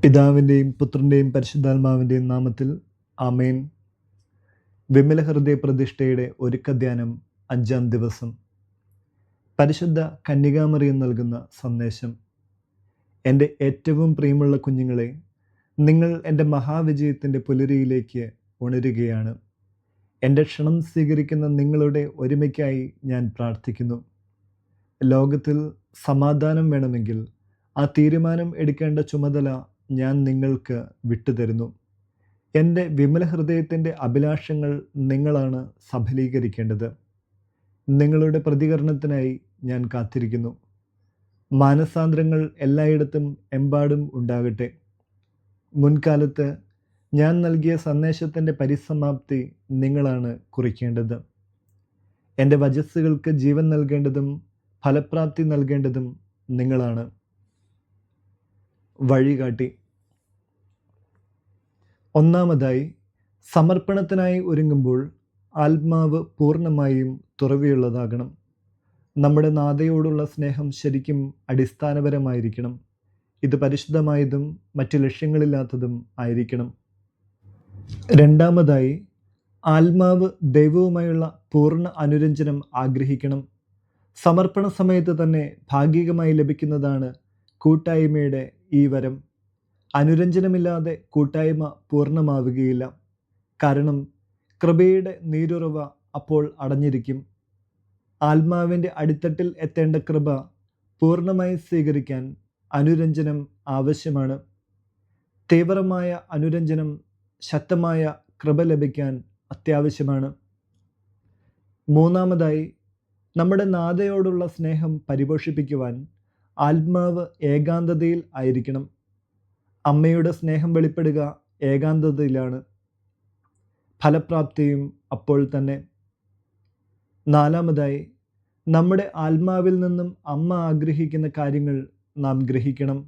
പിതാവിൻ്റെയും പുത്രൻ്റെയും പരിശുദ്ധാത്മാവിൻ്റെയും നാമത്തിൽ ആമേൻ. വിമല ഹൃദയ പ്രതിഷ്ഠയുടെ ഒരുക്കധ്യാനം 5-ാം ദിവസം. പരിശുദ്ധ കന്യകാമറിയം നൽകുന്ന സന്ദേശം. എൻ്റെ ഏറ്റവും പ്രിയമുള്ള കുഞ്ഞുങ്ങളെ, നിങ്ങൾ എൻ്റെ മഹാവിജയത്തിൻ്റെ പുലരിയിലേക്ക് ഉണരുകയാണ്. എൻ്റെ ക്ഷണം സ്വീകരിക്കുന്ന നിങ്ങളുടെ ഒരുമയ്ക്കായി ഞാൻ പ്രാർത്ഥിക്കുന്നു. ലോകത്തിൽ സമാധാനം വേണമെങ്കിൽ ആ തീരുമാനം എടുക്കേണ്ട ചുമതല ഞാൻ നിങ്ങൾക്ക് വിട്ടുതരുന്നു. എൻ്റെ വിമല ഹൃദയത്തിൻ്റെ അഭിലാഷങ്ങൾ നിങ്ങളാണ് സഫലീകരിക്കേണ്ടത്. നിങ്ങളുടെ പ്രതികരണത്തിനായി ഞാൻ കാത്തിരിക്കുന്നു. മാനസാന്തരങ്ങൾ എല്ലായിടത്തും എമ്പാടും ഉണ്ടാകട്ടെ. മുൻകാലത്ത് ഞാൻ നൽകിയ സന്ദേശത്തിൻ്റെ പരിസമാപ്തി നിങ്ങളാണ് കുറിക്കേണ്ടത്. എൻ്റെ വചസ്സുകൾക്ക് ജീവൻ നൽകേണ്ടതും ഫലപ്രാപ്തി നൽകേണ്ടതും നിങ്ങളാണ്. വഴികാട്ടി. ഒന്നാമതായി, സമർപ്പണത്തിനായി ഒരുങ്ങുമ്പോൾ ആത്മാവ് പൂർണ്ണമായും തുറവിയുള്ളതാകണം. നമ്മുടെ നാഥയോടുള്ള സ്നേഹം ശരിക്കും അടിസ്ഥാനപരമായിരിക്കണം. ഇത് പരിശുദ്ധമായതും മറ്റു ലക്ഷ്യങ്ങളില്ലാത്തതും ആയിരിക്കണം. രണ്ടാമതായി, ആത്മാവ് ദൈവവുമായുള്ള പൂർണ്ണ അനുരഞ്ജനം ആഗ്രഹിക്കണം. സമർപ്പണ സമയത്ത് തന്നെ ഭാഗികമായി ലഭിക്കുന്നതാണ് കൂട്ടായ്മയുടെ ഈ വരം. അനുരഞ്ജനമില്ലാതെ കൂട്ടായ്മ പൂർണ്ണമാവുകയില്ല. കാരണം കൃപയുടെ നീരുറവ അപ്പോൾ അടഞ്ഞിരിക്കും. ആത്മാവിൻ്റെ അടിത്തട്ടിൽ എത്തേണ്ട കൃപ പൂർണ്ണമായി സ്വീകരിക്കാൻ അനുരഞ്ജനം ആവശ്യമാണ്. തീവ്രമായ അനുരഞ്ജനം ശക്തമായ കൃപ ലഭിക്കാൻ അത്യാവശ്യമാണ്. മൂന്നാമതായി, നമ്മുടെ നാഥയോടുള്ള സ്നേഹം പരിപോഷിപ്പിക്കുവാൻ ആത്മാവ് ഏകാന്തതയിൽ ആയിരിക്കണം. അമ്മയുടെ സ്നേഹം വെളിപ്പെടുക ഏകാന്തതയിലാണ്. ഫലപ്രാപ്തിയും അപ്പോൾ തന്നെ. നാലാമതായി, നമ്മുടെ ആത്മാവിൽ നിന്നും അമ്മ ആഗ്രഹിക്കുന്ന കാര്യങ്ങൾ നാം ഗ്രഹിക്കണം.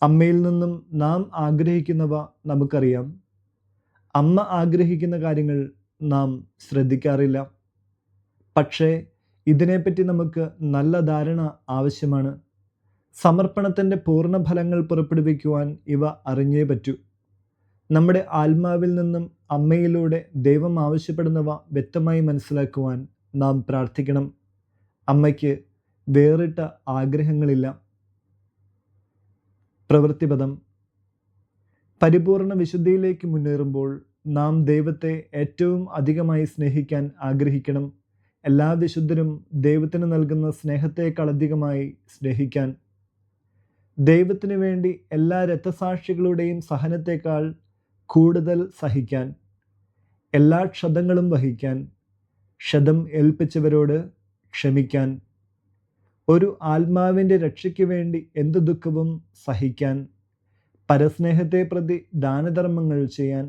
അമ്മയിൽ നിന്നും നാം ആഗ്രഹിക്കുന്നവ നമുക്കറിയാം. അമ്മ ആഗ്രഹിക്കുന്ന കാര്യങ്ങൾ നാം ശ്രദ്ധിക്കാറില്ല. പക്ഷേ ഇതിനെപ്പറ്റി നമുക്ക് നല്ല ധാരണ ആവശ്യമാണ്. സമർപ്പണത്തിൻ്റെ പൂർണ്ണ ഫലങ്ങൾ പുറപ്പെടുവിക്കുവാൻ ഇവ അറിഞ്ഞേ പറ്റൂ. നമ്മുടെ ആത്മാവിൽ നിന്നും അമ്മയിലൂടെ ദൈവം ആവശ്യപ്പെടുന്നവ വ്യക്തമായി മനസ്സിലാക്കുവാൻ നാം പ്രാർത്ഥിക്കണം. അമ്മയ്ക്ക് വേറിട്ട ആഗ്രഹങ്ങളില്ല. പ്രവൃത്തിപദം. പരിപൂർണ വിശുദ്ധിയിലേക്ക് മുന്നേറുമ്പോൾ നാം ദൈവത്തെ ഏറ്റവും അധികമായി സ്നേഹിക്കാൻ ആഗ്രഹിക്കണം. എല്ലാ വിശുദ്ധരും ദൈവത്തിന് നൽകുന്ന സ്നേഹത്തെക്കാളധികമായി സ്നേഹിക്കാൻ. ദൈവത്തിനു വേണ്ടി എല്ലാ രക്തസാക്ഷികളുടെയും സഹനത്തെക്കാൾ കൂടുതൽ സഹിക്കാൻ. എല്ലാ ക്ഷതങ്ങളും വഹിക്കാൻ. ക്ഷതം ഏൽപ്പിച്ചവരോട് ക്ഷമിക്കാൻ. ഒരു ആത്മാവിൻ്റെ രക്ഷയ്ക്ക് വേണ്ടി എന്ത് ദുഃഖവും സഹിക്കാൻ. പരസ്നേഹത്തെ പ്രതി ദാനധർമ്മങ്ങൾ ചെയ്യാൻ.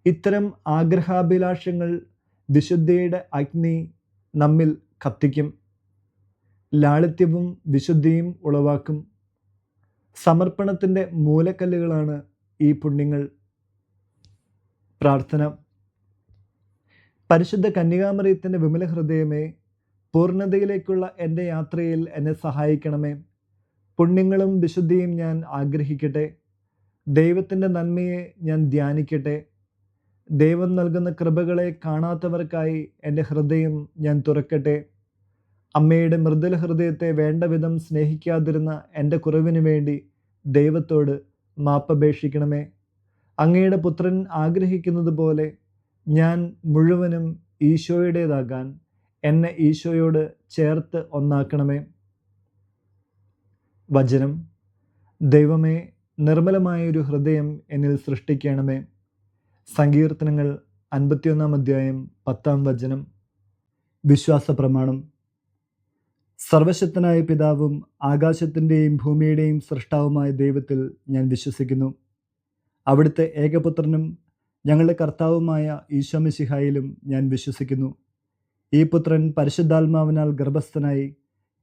ഇത്തരം ആഗ്രഹാഭിലാഷങ്ങൾ വിശുദ്ധിയുടെ അഗ്നി നമ്മിൽ കത്തിക്കും. ലാളിത്യവും വിശുദ്ധിയും ഉളവാക്കും. സമർപ്പണത്തിൻ്റെ മൂലക്കല്ലുകളാണ് ഈ പുണ്യങ്ങൾ. പ്രാർത്ഥന. പരിശുദ്ധ കന്യകാമറിയത്തിൻ്റെ വിമല ഹൃദയമേ, പൂർണ്ണതയിലേക്കുള്ള എൻ്റെ യാത്രയിൽ എന്നെ സഹായിക്കണമേ. പുണ്യങ്ങളും വിശുദ്ധിയും ഞാൻ ആഗ്രഹിക്കട്ടെ. ദൈവത്തിൻ്റെ നന്മയെ ഞാൻ ധ്യാനിക്കട്ടെ. ദൈവം നൽകുന്ന കൃപകളെ കാണാത്തവർക്കായി എൻ്റെ ഹൃദയം ഞാൻ തുറക്കട്ടെ. അമ്മയുടെ മൃദുല ഹൃദയത്തെ വേണ്ട വിധം സ്നേഹിക്കാതിരുന്ന എൻ്റെ കുറവിന് വേണ്ടി ദൈവത്തോട് മാപ്പപേക്ഷിക്കണമേ. അങ്ങയുടെ പുത്രൻ ആഗ്രഹിക്കുന്നത് പോലെ ഞാൻ മുഴുവനും ഈശോയുടേതാകാൻ എന്നെ ഈശോയോട് ചേർത്ത് ഒന്നാക്കണമേ. വചനം. ദൈവമേ, നിർമ്മലമായൊരു ഹൃദയം എന്നിൽ സൃഷ്ടിക്കണമേ. സങ്കീർത്തനങ്ങൾ 51-ാം അധ്യായം 10-ാം വചനം. വിശ്വാസ പ്രമാണം. സർവശക്തനായ പിതാവും ആകാശത്തിൻ്റെയും ഭൂമിയുടെയും സൃഷ്ടാവുമായ ദൈവത്തിൽ ഞാൻ വിശ്വസിക്കുന്നു. അവിടുത്തെ ഏകപുത്രനും ഞങ്ങളുടെ കർത്താവുമായ ഈശോ മിശിഹായിലും ഞാൻ വിശ്വസിക്കുന്നു. ഈ പുത്രൻ പരിശുദ്ധാത്മാവിനാൽ ഗർഭസ്ഥനായി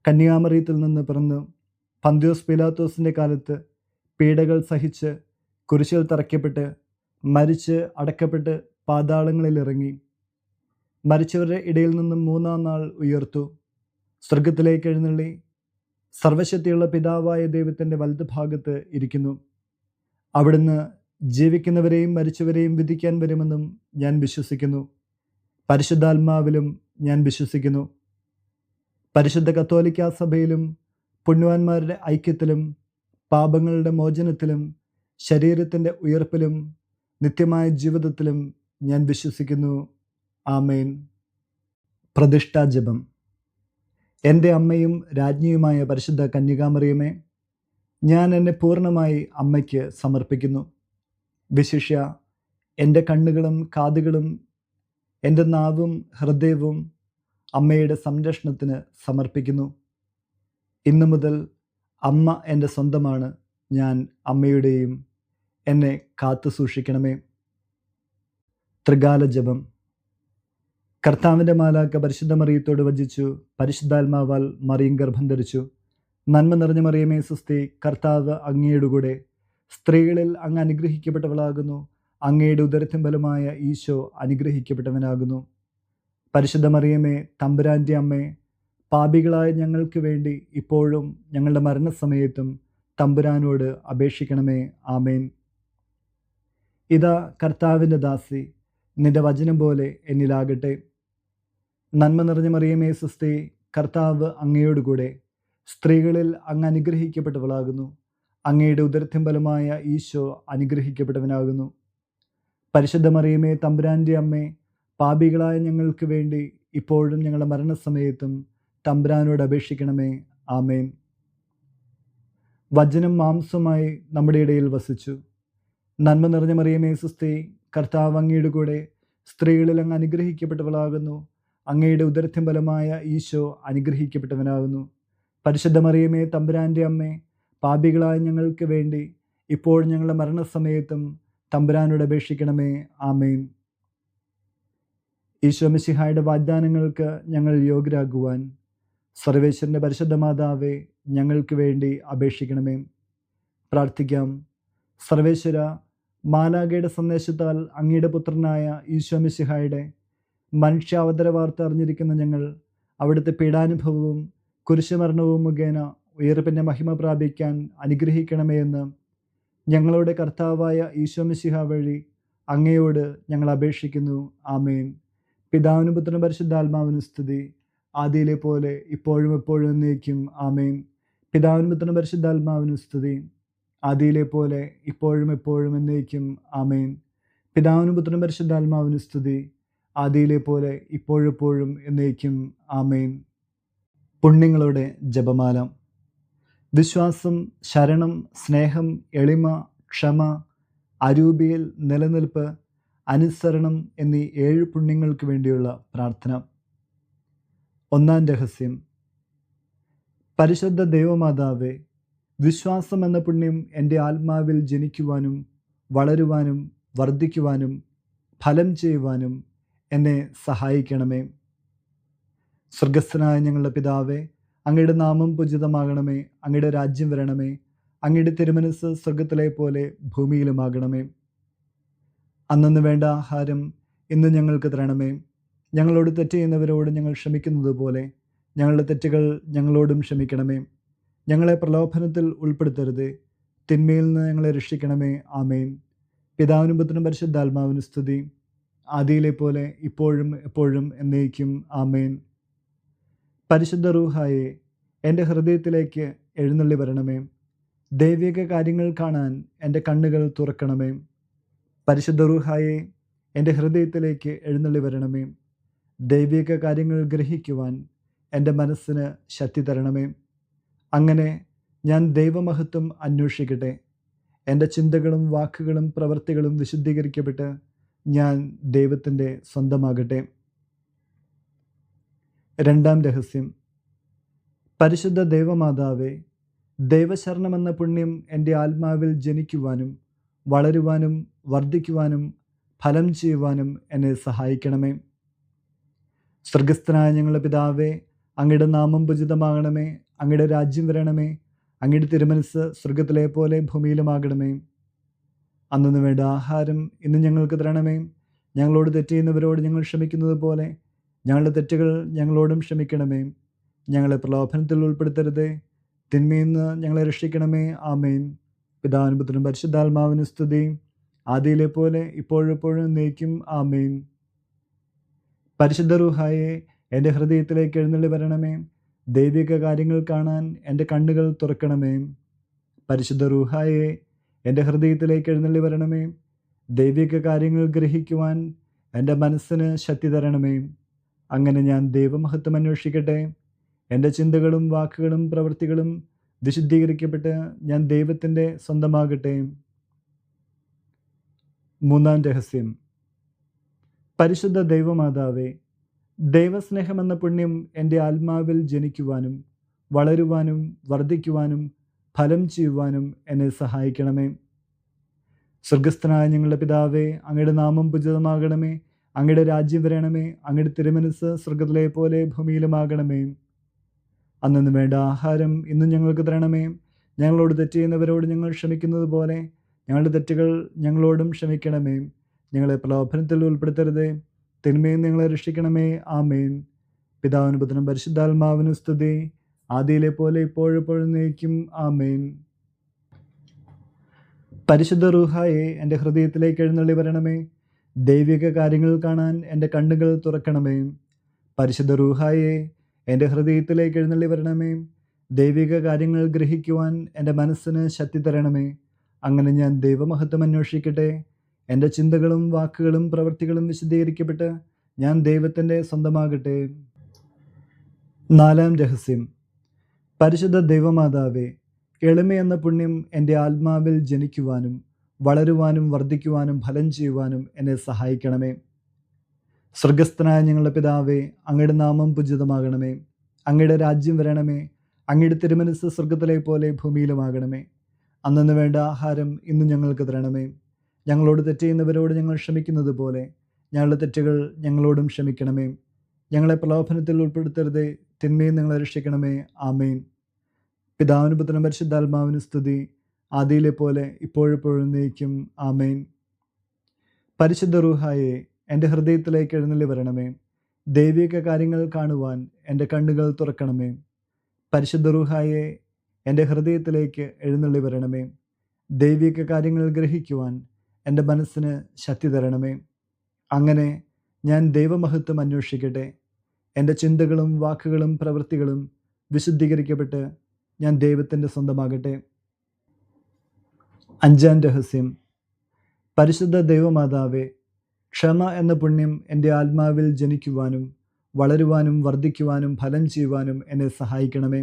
കന്യാമറിയത്തിൽ നിന്ന് പിറന്ന് പന്തിയോസ് പീലാത്തോസിൻ്റെ കാലത്ത് പീഡകൾ സഹിച്ച് കുരിശിൽ തറയ്ക്കപ്പെട്ട് മരിച്ച് അടക്കപ്പെട്ട് പാതാളങ്ങളിൽ ഇറങ്ങി. മരിച്ചവരുടെ ഇടയിൽ നിന്നും 3-ാം നാൾ ഉയർത്തു. സ്വർഗത്തിലേക്ക് എഴുന്നള്ളി. സർവശക്തിയുള്ള പിതാവായ ദൈവത്തിൻ്റെ വലതുഭാഗത്ത് ഇരിക്കുന്നു. അവിടുന്ന് ജീവിക്കുന്നവരെയും മരിച്ചവരെയും വിധിക്കാൻ വരുമെന്നും ഞാൻ വിശ്വസിക്കുന്നു. പരിശുദ്ധാത്മാവിലും ഞാൻ വിശ്വസിക്കുന്നു. പരിശുദ്ധ കത്തോലിക്കാ സഭയിലും പുണ്യവാന്മാരുടെ ഐക്യത്തിലും പാപങ്ങളുടെ മോചനത്തിലും ശരീരത്തിൻ്റെ ഉയർപ്പിലും നിത്യമായ ജീവിതത്തിലും ഞാൻ വിശ്വസിക്കുന്നു. ആമേൻ. പ്രതിഷ്ഠാജപം. എൻ്റെ അമ്മയും രാജ്ഞിയുമായ പരിശുദ്ധ കന്യകാമറിയമേ, ഞാൻ എന്നെ പൂർണ്ണമായി അമ്മയ്ക്ക് സമർപ്പിക്കുന്നു. വിശിഷ്യ എൻ്റെ കണ്ണുകളും കാതുകളും എൻ്റെ നാവും ഹൃദയവും അമ്മയുടെ സംരക്ഷണത്തിന് സമർപ്പിക്കുന്നു. ഇന്നു മുതൽ അമ്മ എൻ്റെ സ്വന്തമാണ്. ഞാൻ അമ്മയുടെയും. എന്നെ കാത്തു സൂക്ഷിക്കണമേ. ത്രികാല ജപം. കർത്താവിൻ്റെ മാലാഖ പരിശുദ്ധ മറിയത്തോട് വചിച്ചു. പരിശുദ്ധാത്മാവാൽ മറിയം ഗർഭം ധരിച്ചു. നന്മ നിറഞ്ഞ മറിയമേ സ്വസ്തി, കർത്താവ് അങ്ങയുടെ കൂടെ. സ്ത്രീകളിൽ അങ്ങ് അനുഗ്രഹിക്കപ്പെട്ടവളാകുന്നു. അങ്ങയുടെ ഉദരത്തിൻ ഫലമായ ഈശോ അനുഗ്രഹിക്കപ്പെട്ടവനാകുന്നു. പരിശുദ്ധ മറിയമേ, തമ്പുരാൻ്റെ അമ്മേ, പാപികളായ ഞങ്ങൾക്ക് വേണ്ടി ഇപ്പോഴും ഞങ്ങളുടെ മരണസമയത്തും തമ്പുരാനോട് അപേക്ഷിക്കണമേ. ആമേൻ. ഇതാ കർത്താവിൻ്റെ ദാസി, നിന്റെ വചനം പോലെ എന്നിലാകട്ടെ. നന്മ നിറഞ്ഞ മറിയമേ സ്വസ്തി, കർത്താവ് അങ്ങയോടുകൂടെ. സ്ത്രീകളിൽ അങ്ങ് അനുഗ്രഹിക്കപ്പെട്ടവളാകുന്നു. അങ്ങയുടെ ഉദരത്തിൻ ഫലമായ ഈശോ അനുഗ്രഹിക്കപ്പെട്ടവനാകുന്നു. പരിശുദ്ധ മറിയമേ, തമ്പുരാൻ്റെ അമ്മേ, പാപികളായ ഞങ്ങൾക്ക് വേണ്ടി ഇപ്പോഴും ഞങ്ങളുടെ മരണസമയത്തും തമ്പുരാനോട് അപേക്ഷിക്കണമേ. ആമേൻ. വചനം മാംസമായി നമ്മുടെ ഇടയിൽ വസിച്ചു. നന്മ നിറഞ്ഞ മറിയമേ സ്വസ്തി, കർത്താവ് അങ്ങയുടെ കൂടെ. സ്ത്രീകളിൽ അങ്ങ് അനുഗ്രഹിക്കപ്പെട്ടവളാകുന്നു. അങ്ങയുടെ ഉദരത്തിൻ ഫലമായ ഈശോ അനുഗ്രഹിക്കപ്പെട്ടവനാകുന്നു. പരിശുദ്ധ മറിയമേ, തമ്പുരാൻ്റെ അമ്മേ, പാപികളായ ഞങ്ങൾക്ക് വേണ്ടി ഇപ്പോൾ ഞങ്ങളുടെ മരണസമയത്തും തമ്പുരാനോട് അപേക്ഷിക്കണമേ. ആമേൻ. ഈശോ മിശിഹായുടെ വാഗ്ദാനങ്ങൾക്ക് ഞങ്ങൾ യോഗ്യരാകുവാൻ സർവേശ്വരൻ്റെ പരിശുദ്ധ മാതാവേ, ഞങ്ങൾക്ക് വേണ്ടി അപേക്ഷിക്കണമേ. പ്രാർത്ഥിക്കാം. സർവേശ്വര, മാലാഖയുടെ സന്ദേശത്താൽ അങ്ങയുടെ പുത്രനായ ഈശോ മിശിഹായുടെ മനുഷ്യാവതാര വാർത്ത അറിഞ്ഞിരിക്കുന്ന ഞങ്ങൾ അവിടുത്തെ പീഡാനുഭവവും കുരിശുമരണവും മുഖേന ഉയർപ്പിൻ്റെ മഹിമ പ്രാപിക്കാൻ അനുഗ്രഹിക്കണമേ എന്ന് ഞങ്ങളുടെ കർത്താവായ ഈശോ മിശിഹ വഴി അങ്ങയോട് ഞങ്ങൾ അപേക്ഷിക്കുന്നു. ആമേൻ. പിതാവിനും പുത്രനും പരിശുദ്ധാത്മാവിനും സ്തുതി, ആദിയിലെ പോലെ ഇപ്പോഴും എപ്പോഴും എന്നേക്കും. ആമേൻ. പിതാവിനും പുത്രനും പരിശുദ്ധാത്മാവിനും സ്തുതി, ആദിയിലെ പോലെ ഇപ്പോഴും എപ്പോഴും എന്നേക്കും. ആമേൻ. പിതാവിനും പുത്രനും പരിശുദ്ധാത്മാവിനും സ്തുതി, ആദിയിലെ പോലെ ഇപ്പോഴെപ്പോഴും എന്നേക്കും. ആമേൻ. പുണ്യങ്ങളുടെ ജപമാല. വിശ്വാസം, ശരണം, സ്നേഹം, എളിമ, ക്ഷമ, അരൂപിയിൽ, നിലനിൽപ്പ്, അനുസരണം എന്നീ 7 പുണ്യങ്ങൾക്ക് വേണ്ടിയുള്ള പ്രാർത്ഥന. ഒന്നാം രഹസ്യം. പരിശുദ്ധ ദൈവമാതാവേ, വിശ്വാസം എന്ന പുണ്യം എൻ്റെ ആത്മാവിൽ ജനിക്കുവാനും വളരുവാനും വർദ്ധിക്കുവാനും ഫലം ചെയ്യുവാനും എന്നെ സഹായിക്കണമേ. സ്വർഗസ്ഥനായ ഞങ്ങളുടെ പിതാവേ, അങ്ങയുടെ നാമം പൂജിതമാകണമേ. അങ്ങയുടെ രാജ്യം വരണമേ. അങ്ങയുടെ തിരുമനസ്സ് സ്വർഗത്തിലെ പോലെ ഭൂമിയിലുമാകണമേ. അന്നന്ന് വേണ്ട ആഹാരം ഇന്ന് ഞങ്ങൾക്ക് തരണമേ. ഞങ്ങളോട് തെറ്റ് ചെയ്യുന്നവരോട് ഞങ്ങൾ ക്ഷമിക്കുന്നത് പോലെ ഞങ്ങളുടെ തെറ്റുകൾ ഞങ്ങളോടും ക്ഷമിക്കണമേ. ഞങ്ങളെ പ്രലോഭനത്തിൽ ഉൾപ്പെടുത്തരുതേ, തിന്മയിൽ നിന്ന് ഞങ്ങളെ രക്ഷിക്കണമേ. ആമേൻ. പിതാവിനും പുത്രനും പരിശുദ്ധാത്മാവിനും സ്തുതി, ആദിയിലെ പോലെ ഇപ്പോഴും എപ്പോഴും എന്നേക്കും. ആമേൻ. പരിശുദ്ധ റൂഹായെ, എൻ്റെ ഹൃദയത്തിലേക്ക് എഴുന്നള്ളി വരണമേ. ദൈവിക കാര്യങ്ങൾ കാണാൻ എൻ്റെ കണ്ണുകൾ തുറക്കണമേ. പരിശുദ്ധ റൂഹായെ, എൻ്റെ ഹൃദയത്തിലേക്ക് എഴുന്നള്ളി വരണമേ. ദൈവിക കാര്യങ്ങൾ ഗ്രഹിക്കുവാൻ എൻ്റെ മനസ്സിന് ശക്തി തരണമേ. അങ്ങനെ ഞാൻ ദൈവമഹത്വം അന്വേഷിക്കട്ടെ. എൻ്റെ ചിന്തകളും വാക്കുകളും പ്രവൃത്തികളും വിശുദ്ധീകരിക്കപ്പെട്ട് ഞാൻ ദൈവത്തിൻ്റെ സ്വന്തമാകട്ടെ. രണ്ടാം രഹസ്യം. പരിശുദ്ധ ദൈവമാതാവേ, ദൈവശരണമെന്ന പുണ്യം എൻ്റെ ആത്മാവിൽ ജനിക്കുവാനും വളരുവാനും വർദ്ധിക്കുവാനും ഫലം ചെയ്യുവാനും എന്നെ സഹായിക്കണമേ. സ്വർഗസ്ഥനായ ഞങ്ങളുടെ പിതാവേ, അങ്ങയുടെ നാമം പൂജിതമാകണമേ. അങ്ങയുടെ രാജ്യം വരണമേ. അങ്ങയുടെ തിരുമനസ്സ് സ്വർഗത്തിലെ പോലെ ഭൂമിയിലുമാകണമേ. അന്നു വേണ്ട ആഹാരം ഇന്ന് ഞങ്ങൾക്ക് തരണമേ. ഞങ്ങളോട് തെറ്റ് ചെയ്യുന്നവരോട് ഞങ്ങൾ ക്ഷമിക്കുന്നത് പോലെ ഞങ്ങളുടെ തെറ്റുകൾ ഞങ്ങളോടും ക്ഷമിക്കണമേ. ഞങ്ങളെ പ്രലോഭനത്തിൽ ഉൾപ്പെടുത്തരുതേ, തിന്മയിൽ നിന്ന് ഞങ്ങളെ രക്ഷിക്കണമേ. ആമേൻ. പിതാവിനും പുത്രനും പരിശുദ്ധാത്മാവിനും സ്തുതി, ആദിയിലെ പോലെ ഇപ്പോഴെപ്പോഴും എന്നേക്കും. ആമേൻ. പരിശുദ്ധ റൂഹായെ എൻ്റെ ഹൃദയത്തിലേക്ക് എഴുന്നള്ളി വരണമേ. ദൈവിക കാര്യങ്ങൾ കാണാൻ എൻ്റെ കണ്ണുകൾ തുറക്കണമേ. പരിശുദ്ധ റൂഹായെ എൻ്റെ ഹൃദയത്തിലേക്ക് എഴുന്നള്ളി വരണമേ. ദൈവിക കാര്യങ്ങൾ ഗ്രഹിക്കുവാൻ എൻ്റെ മനസ്സിന് ശക്തി തരണമേ. അങ്ങനെ ഞാൻ ദൈവമഹത്വം അന്വേഷിക്കട്ടെ. എൻ്റെ ചിന്തകളും വാക്കുകളും പ്രവൃത്തികളും വിശുദ്ധീകരിക്കപ്പെട്ട് ഞാൻ ദൈവത്തിൻ്റെ സ്വന്തമാകട്ടെ. മൂന്നാം രഹസ്യം. പരിശുദ്ധ ദൈവമാതാവേ, ദൈവസ്നേഹമെന്ന പുണ്യം എൻ്റെ ആത്മാവിൽ ജനിക്കുവാനും വളരുവാനും വർദ്ധിക്കുവാനും ഫലം ചെയ്യുവാനും എന്നെ സഹായിക്കണമേ. സ്വർഗസ്ഥനായ ഞങ്ങളുടെ പിതാവേ, അങ്ങയുടെ നാമം പൂജിതമാകണമേ. അങ്ങയുടെ രാജ്യം വരണമേ. അങ്ങയുടെ തിരുമനസ്സ് സ്വർഗത്തിലെ പോലെ ഭൂമിയിലുമാകണമേ. അന്നു വേണ്ട ആഹാരം ഇന്നും ഞങ്ങൾക്ക് തരണമേ. ഞങ്ങളോട് തെറ്റ് ചെയ്യുന്നവരോട് ഞങ്ങൾ ക്ഷമിക്കുന്നത് പോലെ ഞങ്ങളുടെ തെറ്റുകൾ ഞങ്ങളോടും ക്ഷമിക്കണമേ. ഞങ്ങളെ പ്രലോഭനത്തിൽ ഉൾപ്പെടുത്തരുതേ, തിന്മയിൽ ഞങ്ങളെ രക്ഷിക്കണമേ. ആമേൻ. പിതാവിനും പുത്രനും പരിശുദ്ധാത്മാവിനും സ്തുതി, ആദിയിലെ പോലെ ഇപ്പോഴെപ്പോഴും എന്നേക്കും. ആമേൻ. പരിശുദ്ധ റൂഹായെ എൻ്റെ ഹൃദയത്തിലേക്ക് എഴുന്നള്ളി വരണമേ. ദൈവിക കാര്യങ്ങൾ കാണാൻ എൻ്റെ കണ്ണുകൾ തുറക്കണമേ. പരിശുദ്ധ റൂഹായെ എൻ്റെ ഹൃദയത്തിലേക്ക് എഴുന്നള്ളി വരണമേ. ദൈവിക കാര്യങ്ങൾ ഗ്രഹിക്കുവാൻ എൻ്റെ മനസ്സിന് ശക്തി തരണമേ. അങ്ങനെ ഞാൻ ദൈവമഹത്വം അന്വേഷിക്കട്ടെ. എൻ്റെ ചിന്തകളും വാക്കുകളും പ്രവൃത്തികളും വിശദീകരിക്കപ്പെട്ട് ഞാൻ ദൈവത്തിൻ്റെ സ്വന്തമാകട്ടെ. നാലാം രഹസ്യം. പരിശുദ്ധ ദൈവമാതാവേ, എളിമയെന്ന പുണ്യം എൻ്റെ ആത്മാവിൽ ജനിക്കുവാനും വളരുവാനും വർദ്ധിക്കുവാനും ഫലം ചെയ്യുവാനും എന്നെ സഹായിക്കണമേ. സ്വർഗസ്ഥനായ ഞങ്ങളുടെ പിതാവേ, അങ്ങയുടെ നാമം പൂജിതമാകണമേ. അങ്ങയുടെ രാജ്യം വരണമേ. അങ്ങയുടെ തിരുമനസ്സ് സ്വർഗത്തിലെ പോലെ ഭൂമിയിലുമാകണമേ. അന്നു വേണ്ട ആഹാരം ഇന്ന് ഞങ്ങൾക്ക് തരണമേ. ഞങ്ങളോട് തെറ്റ് ചെയ്യുന്നവരോട് ഞങ്ങൾ ക്ഷമിക്കുന്നത് പോലെ ഞങ്ങളുടെ തെറ്റുകൾ ഞങ്ങളോടും ക്ഷമിക്കണമേ. ഞങ്ങളെ പ്രലോഭനത്തിൽ ഉൾപ്പെടുത്തരുതേ, തിന്മയിൽ ഞങ്ങളെ രക്ഷിക്കണമേ. ആമേൻ. പിതാവിനും പുത്രനും പരിശുദ്ധാത്മാവിനും സ്തുതി, ആദിയിലെ പോലെ ഇപ്പോഴെപ്പോഴും എന്നേക്കും. ആമേൻ. പരിശുദ്ധ റൂഹായെ എൻ്റെ ഹൃദയത്തിലേക്ക് എഴുന്നള്ളി വരണമേ. ദൈവിക കാര്യങ്ങൾ കാണുവാൻ എൻ്റെ കണ്ണുകൾ തുറക്കണമേ. പരിശുദ്ധ റൂഹായെ എൻ്റെ ഹൃദയത്തിലേക്ക് എഴുന്നള്ളി വരണമേ. ദൈവിക കാര്യങ്ങൾ ഗ്രഹിക്കുവാൻ എൻ്റെ മനസ്സിന് ശക്തി തരണമേ. അങ്ങനെ ഞാൻ ദൈവമഹത്വം അന്വേഷിക്കട്ടെ. എൻ്റെ ചിന്തകളും വാക്കുകളും പ്രവൃത്തികളും വിശുദ്ധീകരിക്കപ്പെട്ട് ഞാൻ ദൈവത്തിൻ്റെ സ്വന്തമാകട്ടെ. അഞ്ചാം രഹസ്യം. പരിശുദ്ധ ദൈവമാതാവേ, ക്ഷമ എന്ന പുണ്യം എൻ്റെ ആത്മാവിൽ ജനിക്കുവാനും വളരുവാനും വർദ്ധിക്കുവാനും ഫലം ചെയ്യുവാനും എന്നെ സഹായിക്കണമേ.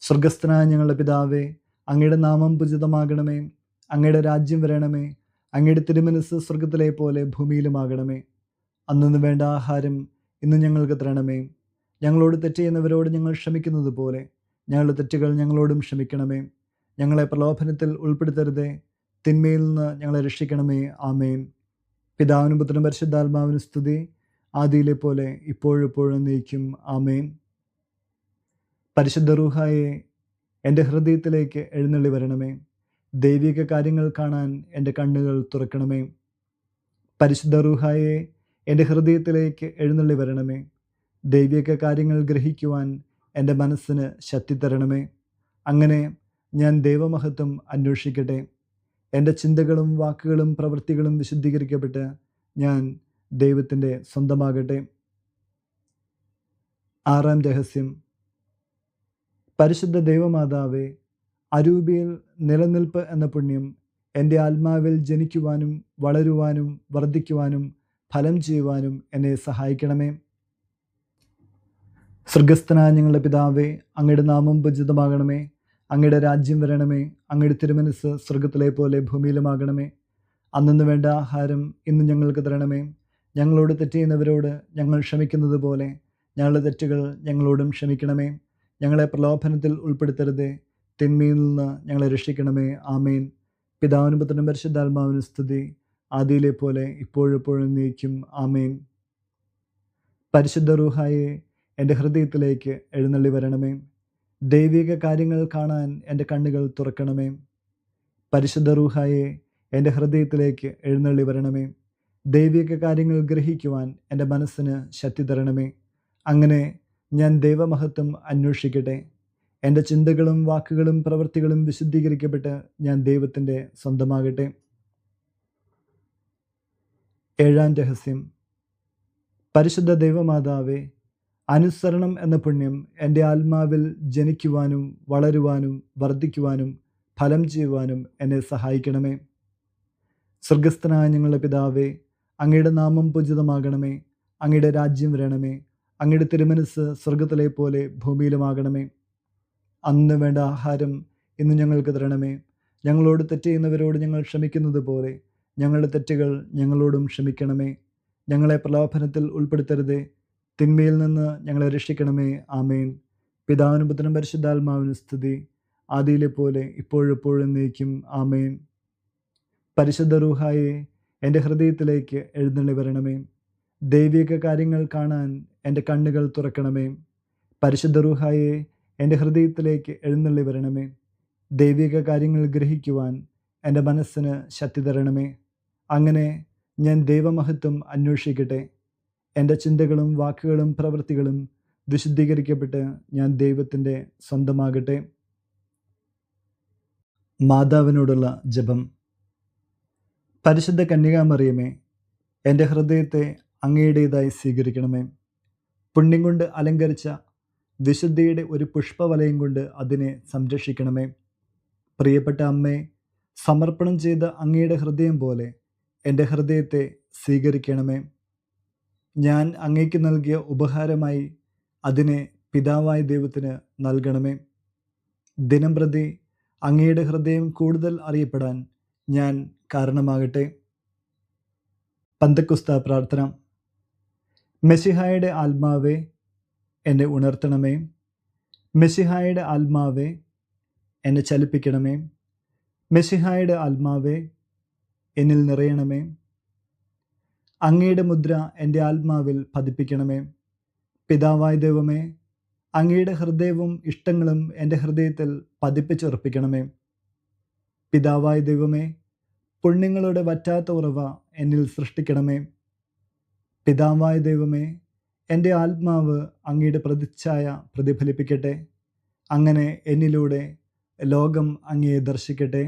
സ്വർഗസ്ഥനായ ഞങ്ങളുടെ പിതാവേ, അങ്ങയുടെ നാമം പൂജിതമാകണമേ. അങ്ങയുടെ രാജ്യം വരണമേ. അങ്ങയുടെ തിരുമനസ്സ് സ്വർഗത്തിലെ പോലെ ഭൂമിയിലുമാകണമേ. അന്നു വേണ്ട ആഹാരം ഇന്ന് ഞങ്ങൾക്ക് തരണമേ. ഞങ്ങളോട് തെറ്റ് ചെയ്യുന്നവരോട് ഞങ്ങൾ ക്ഷമിക്കുന്നത് പോലെ ഞങ്ങളുടെ തെറ്റുകൾ ഞങ്ങളോടും ക്ഷമിക്കണമേ. ഞങ്ങളെ പ്രലോഭനത്തിൽ ഉൾപ്പെടുത്തരുതേ, തിന്മയിൽ നിന്ന് ഞങ്ങളെ രക്ഷിക്കണമേ. ആമേൻ. പിതാവിനും പുത്രനും പരിശുദ്ധാത്മാവിനും സ്തുതി, ആദിയിലെ പോലെ ഇപ്പോഴെപ്പോഴും എന്നേക്കും. ആമേൻ. പരിശുദ്ധ റൂഹായെ എൻ്റെ ഹൃദയത്തിലേക്ക് എഴുന്നള്ളി വരണമേ. ദൈവിക കാര്യങ്ങൾ കാണാൻ എൻ്റെ കണ്ണുകൾ തുറക്കണമേ. പരിശുദ്ധ റൂഹായെ എൻ്റെ ഹൃദയത്തിലേക്ക് എഴുന്നള്ളി വരണമേ. ദൈവിക കാര്യങ്ങൾ ഗ്രഹിക്കുവാൻ എൻ്റെ മനസ്സിന് ശക്തി തരണമേ. അങ്ങനെ ഞാൻ ദൈവമഹത്വം അന്വേഷിക്കട്ടെ. എൻ്റെ ചിന്തകളും വാക്കുകളും പ്രവൃത്തികളും വിശുദ്ധീകരിക്കപ്പെട്ട് ഞാൻ ദൈവത്തിൻ്റെ സ്വന്തമാകട്ടെ. ആറാം രഹസ്യം. പരിശുദ്ധ ദൈവമാതാവേ, അരൂപിയിൽ നിലനിൽപ്പ് എന്ന പുണ്യം എൻ്റെ ആത്മാവിൽ ജനിക്കുവാനും വളരുവാനും വർദ്ധിക്കുവാനും ഫലം ചെയ്യുവാനും എന്നെ സഹായിക്കണമേ. സ്വർഗസ്ഥനായ ഞങ്ങളുടെ പിതാവേ, അങ്ങയുടെ നാമം പൂജിതമാകണമേ. അങ്ങയുടെ രാജ്യം വരണമേ. അങ്ങയുടെ തിരുമനസ്സ് സ്വർഗത്തിലെ പോലെ ഭൂമിയിലുമാകണമേ. അന്നു വേണ്ട ആഹാരം ഇന്ന് ഞങ്ങൾക്ക് തരണമേ. ഞങ്ങളോട് തെറ്റ് ചെയ്യുന്നവരോട് ഞങ്ങൾ ക്ഷമിക്കുന്നത് പോലെ ഞങ്ങളുടെ തെറ്റുകൾ ഞങ്ങളോടും ക്ഷമിക്കണമേ. ഞങ്ങളെ പ്രലോഭനത്തിൽ ഉൾപ്പെടുത്തരുതേ, തിന്മയിൽ നിന്ന് ഞങ്ങളെ രക്ഷിക്കണമേ. ആമേൻ. പിതാവിനും പുത്രനും പരിശുദ്ധാത്മാവിനും സ്തുതി, ആദിയിലെ പോലെ ഇപ്പോഴെപ്പോഴും എന്നേക്കും. ആമേൻ. പരിശുദ്ധ റൂഹായെ എൻ്റെ ഹൃദയത്തിലേക്ക് എഴുന്നള്ളി വരണമേ. ദൈവിക കാര്യങ്ങൾ കാണാൻ എൻ്റെ കണ്ണുകൾ തുറക്കണമേ. പരിശുദ്ധ റൂഹായെ എൻ്റെ ഹൃദയത്തിലേക്ക് എഴുന്നള്ളി വരണമേ. ദൈവിക കാര്യങ്ങൾ ഗ്രഹിക്കുവാൻ എൻ്റെ മനസ്സിന് ശക്തി തരണമേ. അങ്ങനെ ഞാൻ ദൈവമഹത്വം അന്വേഷിക്കട്ടെ. എൻ്റെ ചിന്തകളും വാക്കുകളും പ്രവൃത്തികളും വിശുദ്ധീകരിക്കപ്പെട്ട് ഞാൻ ദൈവത്തിൻ്റെ സ്വന്തമാകട്ടെ. ഏഴാം രഹസ്യം. പരിശുദ്ധ ദൈവമാതാവേ, അനുസരണം എന്ന പുണ്യം എൻ്റെ ആത്മാവിൽ ജനിക്കുവാനും വളരുവാനും വർദ്ധിക്കുവാനും ഫലം ചെയ്യുവാനും എന്നെ സഹായിക്കണമേ. സ്വർഗസ്ഥനായ ഞങ്ങളുടെ പിതാവേ, അങ്ങയുടെ നാമം പൂജിതമാകണമേ. അങ്ങയുടെ രാജ്യം വരണമേ. അങ്ങയുടെ തിരുമനസ്സ് സ്വർഗത്തിലെ പോലെ ഭൂമിയിലുമാകണമേ. അന്ന് വേണ്ട ആഹാരം ഇന്ന് ഞങ്ങൾക്ക് തരണമേ. ഞങ്ങളോട് തെറ്റ് ചെയ്യുന്നവരോട് ഞങ്ങൾ ക്ഷമിക്കുന്നത് പോലെ ഞങ്ങളുടെ തെറ്റുകൾ ഞങ്ങളോടും ക്ഷമിക്കണമേ. ഞങ്ങളെ പ്രലോഭനത്തിൽ ഉൾപ്പെടുത്തരുതേ, തിന്മയിൽ നിന്ന് ഞങ്ങളെ രക്ഷിക്കണമേ. ആമേൻ. പിതാവിനും പുത്രനും പരിശുദ്ധാത്മാവിനും സ്തുതി, ആദിയിലെ പോലെ ഇപ്പോഴെപ്പോഴും എന്നേക്കും. ആമേൻ. പരിശുദ്ധ റൂഹായെ, എൻ്റെ ഹൃദയത്തിലേക്ക് എഴുന്നള്ളി വരണമേ. ദൈവിക കാര്യങ്ങൾ കാണാൻ എൻ്റെ കണ്ണുകൾ തുറക്കണമേ. പരിശുദ്ധ റൂഹായെ, എൻ്റെ ഹൃദയത്തിലേക്ക് എഴുന്നള്ളി വരണമേ. ദൈവിക കാര്യങ്ങൾ ഗ്രഹിക്കുവാൻ എൻ്റെ മനസ്സിന് ശക്തി തരണമേ. അങ്ങനെ ഞാൻ ദൈവമഹത്വം അന്വേഷിക്കട്ടെ. എൻ്റെ ചിന്തകളും വാക്കുകളും പ്രവൃത്തികളും വിശുദ്ധീകരിക്കപ്പെട്ട് ഞാൻ ദൈവത്തിൻ്റെ സ്വന്തമാകട്ടെ. മാതാവിനോടുള്ള ജപം. പരിശുദ്ധ കന്യകാമറിയമേ, എൻ്റെ ഹൃദയത്തെ അങ്ങയുടേതായി സ്വീകരിക്കണമേ. പുണ്യം കൊണ്ട് അലങ്കരിച്ച വിശുദ്ധിയുടെ ഒരു പുഷ്പവലയം കൊണ്ട് അതിനെ സംരക്ഷിക്കണമേ. പ്രിയപ്പെട്ട അമ്മേ, സമർപ്പണം ചെയ്ത അങ്ങയുടെ ഹൃദയം പോലെ എൻ്റെ ഹൃദയത്തെ സ്വീകരിക്കണമേ. ഞാൻ അങ്ങയ്ക്ക് നൽകിയ ഉപഹാരമായി അതിനെ പിതാവായ ദൈവത്തിന് നൽകണമേ. ദിനം പ്രതി അങ്ങയുടെ ഹൃദയം കൂടുതൽ അറിയപ്പെടാൻ ഞാൻ കാരണമാകട്ടെ. പന്തക്കുസ്ത പ്രാർത്ഥന. മെശിഹായുടെ ആത്മാവേ, എന്നെ ഉണർത്തണമേ. മെശിഹായുടെ ആത്മാവേ, എന്നെ ചലിപ്പിക്കണമേ. മെശിഹായുടെ ആത്മാവേ, എന്നിൽ നിറയണമേ. അങ്ങയുടെ മുദ്ര എൻ്റെ ആത്മാവിൽ പതിപ്പിക്കണമേ. പിതാവായ ദൈവമേ, അങ്ങയുടെ ഹൃദയവും ഇഷ്ടങ്ങളും എൻ്റെ ഹൃദയത്തിൽ പതിപ്പിച്ചുറപ്പിക്കണമേ. പിതാവായ ദൈവമേ, പുണ്യങ്ങളുടെ വറ്റാത്ത ഉറവ എന്നിൽ സൃഷ്ടിക്കണമേ. പിതാവായ ദൈവമേ, എൻ്റെ ആത്മാവ് അങ്ങയുടെ പ്രതിച്ഛായ പ്രതിഫലിപ്പിക്കട്ടെ. അങ്ങനെ എന്നിലൂടെ ലോകം അങ്ങയെ ദർശിക്കട്ടെ.